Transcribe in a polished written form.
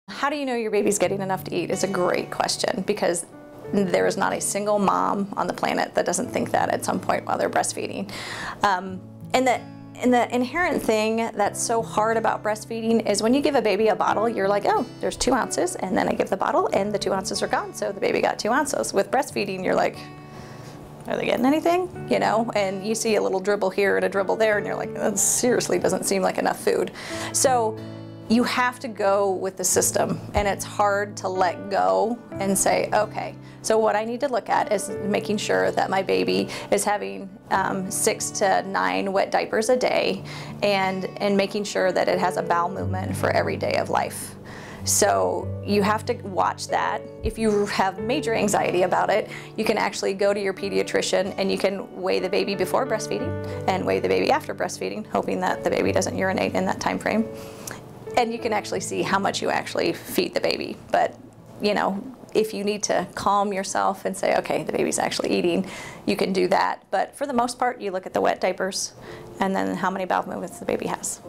How do you know your baby's getting enough to eat is a great question, because there is not a single mom on the planet that doesn't think that at some point while they're breastfeeding. And the inherent thing that's so hard about breastfeeding is when you give a baby a bottle, you're like, oh, there's 2 ounces, and then I give the bottle and the 2 ounces are gone, so the baby got 2 ounces. With breastfeeding, you're like, are they getting anything? You know, and you see a little dribble here and a dribble there, and you're like, that seriously doesn't seem like enough food. So you have to go with the system, and it's hard to let go and say, okay, so what I need to look at is making sure that my baby is having 6 to 9 wet diapers a day, and making sure that it has a bowel movement for every day of life. So you have to watch that. If you have major anxiety about it, you can actually go to your pediatrician and you can weigh the baby before breastfeeding and weigh the baby after breastfeeding, hoping that the baby doesn't urinate in that time frame. And you can actually see how much you actually feed the baby. But, you know, if you need to calm yourself and say, okay, the baby's actually eating, you can do that. But for the most part, you look at the wet diapers and then how many bowel movements the baby has.